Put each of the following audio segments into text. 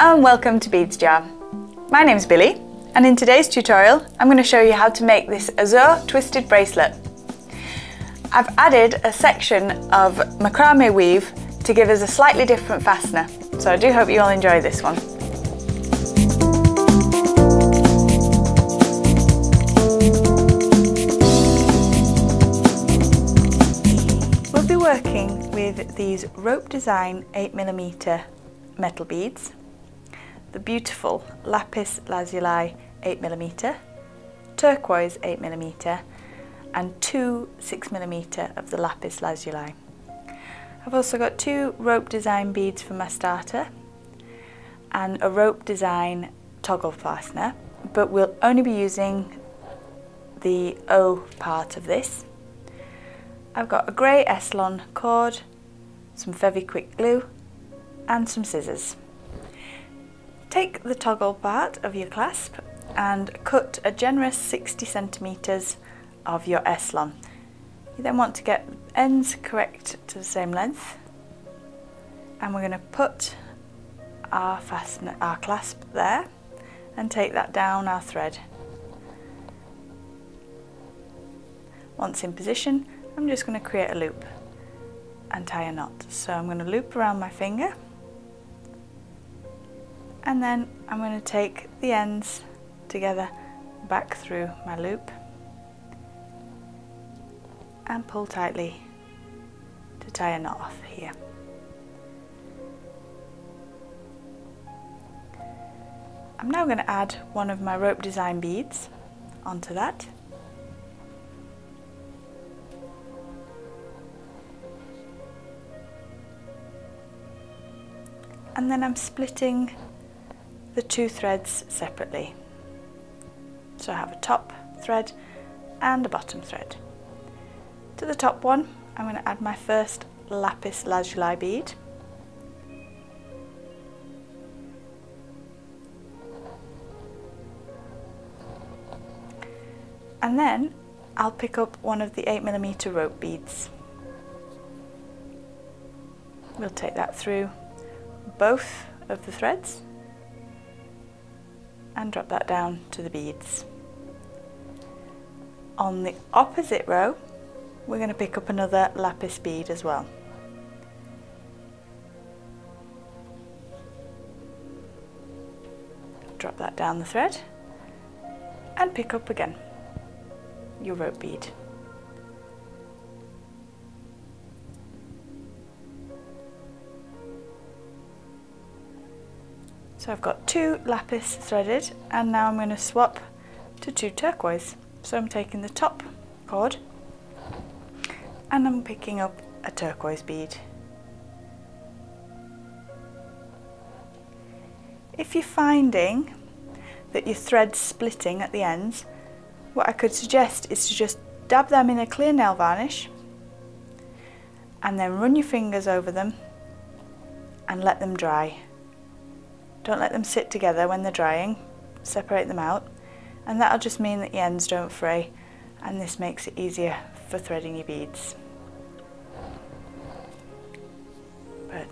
and welcome to Beads Jar. My name's Billy, and in today's tutorial I'm going to show you how to make this Azure twisted bracelet. I've added a section of macrame weave to give us a slightly different fastener, so I do hope you all enjoy this one. We'll be working with these rope design 8mm metal beads, the beautiful Lapis Lazuli 8mm, Turquoise 8mm, and two 6mm of the Lapis Lazuli. I've also got two rope design beads for my starter and a rope design toggle fastener, but we'll only be using the O part of this. I've got a grey Superlon cord, some Fevi Kwik glue and some scissors. Take the toggle part of your clasp and cut a generous 60 centimetres of your Superlon. You then want to get ends correct to the same length, and we're going to put our clasp there and take that down our thread. Once in position, I'm just going to create a loop and tie a knot. So I'm going to loop around my finger, and then I'm going to take the ends together back through my loop and pull tightly to tie a knot off here. I'm now going to add one of my rope design beads onto that. And then I'm splitting the two threads separately. So I have a top thread and a bottom thread. To the top one, I'm going to add my first Lapis Lazuli bead. And then I'll pick up one of the 8mm rope beads. We'll take that through both of the threads and drop that down to the beads. On the opposite row, we're going to pick up another lapis bead as well. Drop that down the thread and pick up again your rope bead. So I've got two lapis threaded, and now I'm going to swap to two turquoise. So I'm taking the top cord and I'm picking up a turquoise bead. If you're finding that your thread's splitting at the ends, what I could suggest is to just dab them in a clear nail varnish and then run your fingers over them and let them dry. Don't let them sit together when they're drying, separate them out, and that'll just mean that your ends don't fray, and this makes it easier for threading your beads. But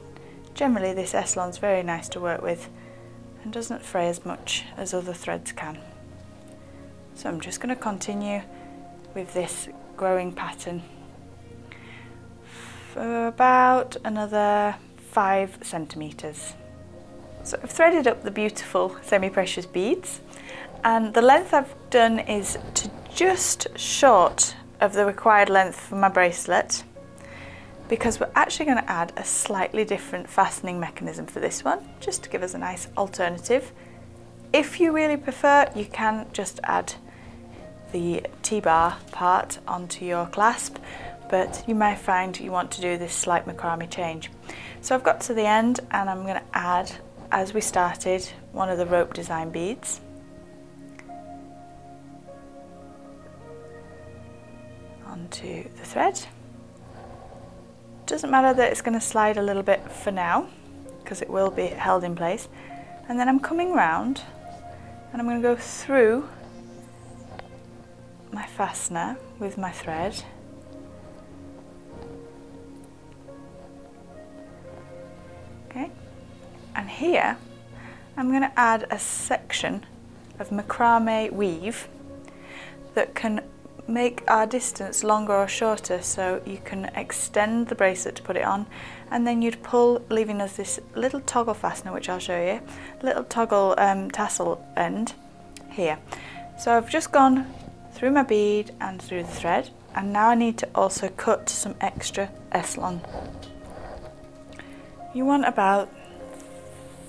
generally this Superlon's very nice to work with and doesn't fray as much as other threads can. So I'm just going to continue with this growing pattern for about another 5 centimetres. So I've threaded up the beautiful semi-precious beads, and the length I've done is to just short of the required length for my bracelet, because we're actually going to add a slightly different fastening mechanism for this one, just to give us a nice alternative. If you really prefer, you can just add the T-bar part onto your clasp, but you might find you want to do this slight macrame change. So I've got to the end, and I'm going to add, as we started, one of the rope design beads. Onto the thread. Doesn't matter that it's going to slide a little bit for now, because it will be held in place. And then I'm coming round and I'm going to go through my fastener with my thread. Okay, and here I'm going to add a section of macrame weave that can make our distance longer or shorter, so you can extend the bracelet to put it on, and then you'd pull, leaving us this little toggle fastener, which I'll show you, little toggle tassel end here. So I've just gone through my bead and through the thread, and now I need to also cut some extra Eslon. You want about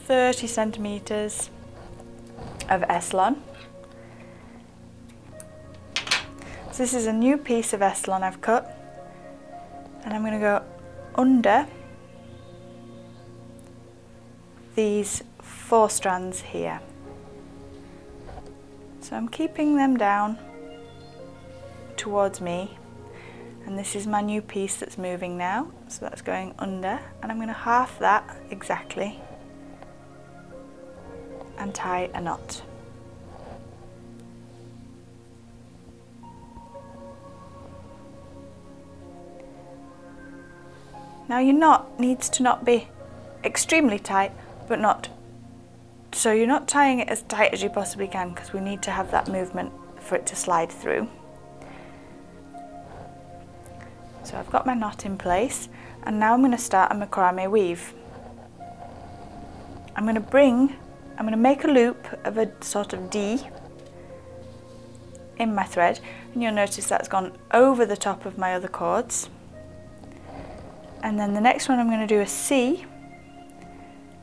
30 centimeters of Eslon. So this is a new piece of Eslon I've cut, and I'm going to go under these 4 strands here. So I'm keeping them down towards me, and this is my new piece that's moving now, so that's going under, and I'm going to half that exactly and tie a knot. Now your knot needs to not be extremely tight, but not, so you're not tying it as tight as you possibly can, because we need to have that movement for it to slide through. So I've got my knot in place, and now I'm going to start a macrame weave. I'm going to make a loop of a sort of D in my thread, and you'll notice that's gone over the top of my other cords. And then the next one I'm going to do a C,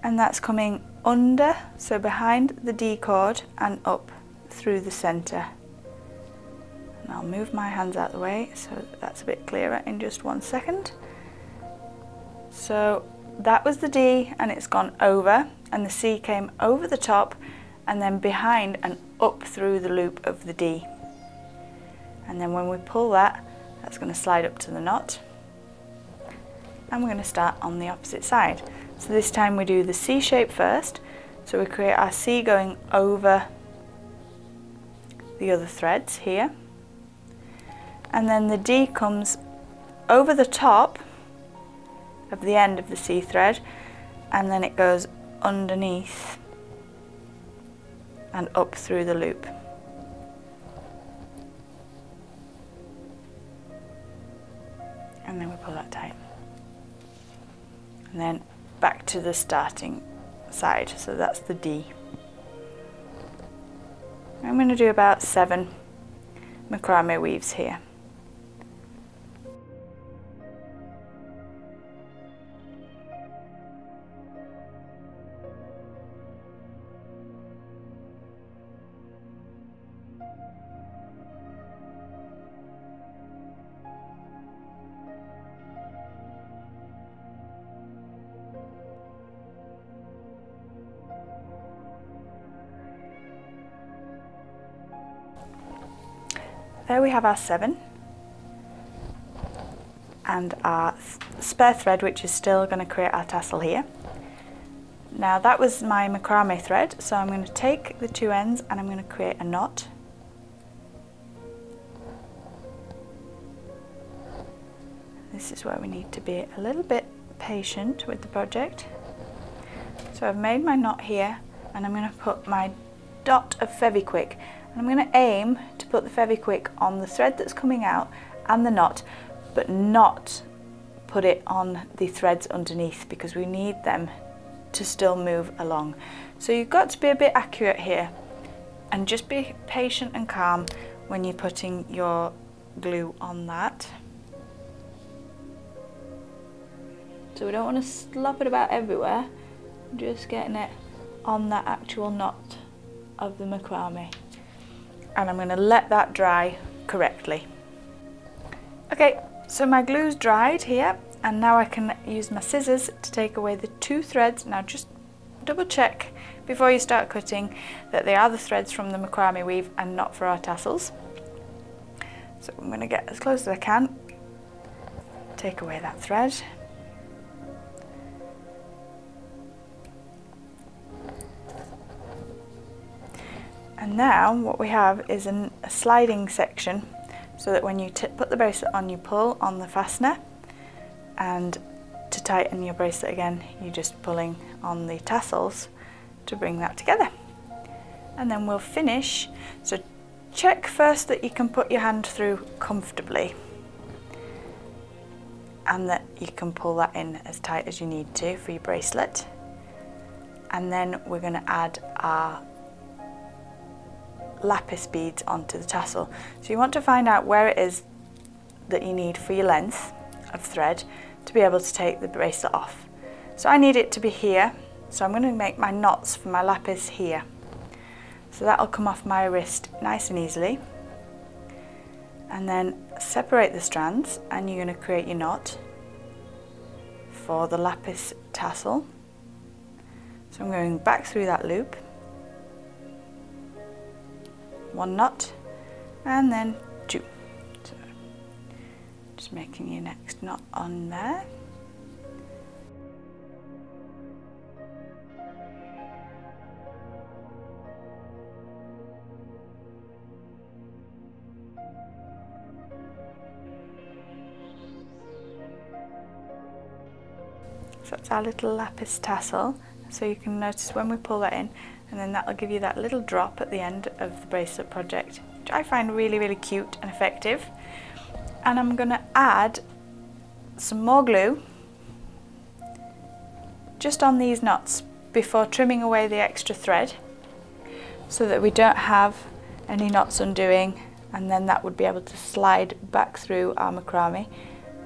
and that's coming under, so behind the D cord and up through the centre. And I'll move my hands out of the way so that's a bit clearer in just 1 second. So that was the D, and it's gone over, and the C came over the top and then behind and up through the loop of the D. And then when we pull that, that's going to slide up to the knot. And we're going to start on the opposite side. So this time we do the C shape first, so we create our C going over the other threads here, and then the D comes over the top of the end of the C thread, and then it goes underneath and up through the loop. And then we pull that tight. And then back to the starting side, so that's the D. I'm going to do about 7 macrame weaves here. There we have our 7 and our spare thread, which is still going to create our tassel here. Now that was my macrame thread, so I'm going to take the 2 ends and I'm going to create a knot. This is where we need to be a little bit patient with the project. So I've made my knot here, and I'm going to put my dot of Fevi Kwik, and I'm going to aim to put the Fevi Kwik on the thread that's coming out and the knot, but not put it on the threads underneath, because we need them to still move along. So you've got to be a bit accurate here, and just be patient and calm when you're putting your glue on that. So we don't want to slop it about everywhere, just getting it on that actual knot of the macrame. And I'm going to let that dry correctly. Okay, so my glue's dried here, and now I can use my scissors to take away the 2 threads. Now just double check before you start cutting that they are the threads from the macrame weave and not for our tassels. So I'm going to get as close as I can, take away that thread. And now what we have is a sliding section, so that when you put the bracelet on, you pull on the fastener, and to tighten your bracelet again, you're just pulling on the tassels to bring that together. And then we'll finish. So check first that you can put your hand through comfortably and that you can pull that in as tight as you need to for your bracelet. And then we're going to add our Lapis beads onto the tassel. So you want to find out where it is that you need for your length of thread to be able to take the bracelet off. So I need it to be here, so I'm going to make my knots for my Lapis here. So that'll come off my wrist nice and easily. And then separate the strands, and you're going to create your knot for the Lapis tassel. So I'm going back through that loop, one knot, and then two. So just making your next knot on there. So that's our little Lapis tassel. So you can notice when we pull that in, and then that will give you that little drop at the end of the bracelet project, which I find really, really cute and effective. And I'm going to add some more glue just on these knots before trimming away the extra thread, so that we don't have any knots undoing, and then that would be able to slide back through our macrame.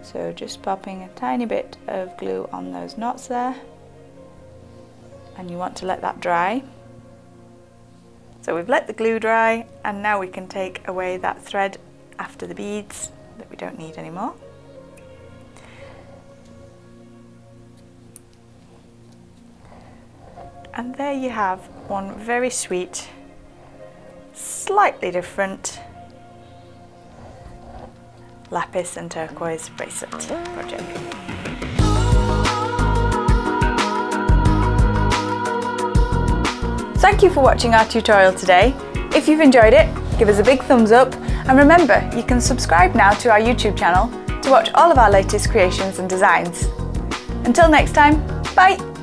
So just popping a tiny bit of glue on those knots there, and you want to let that dry. So we've let the glue dry, and now we can take away that thread after the beads that we don't need anymore. And there you have one very sweet, slightly different Lapis and turquoise bracelet project. Thank you for watching our tutorial today. If you've enjoyed it, give us a big thumbs up, and remember, you can subscribe now to our YouTube channel to watch all of our latest creations and designs. Until next time, bye!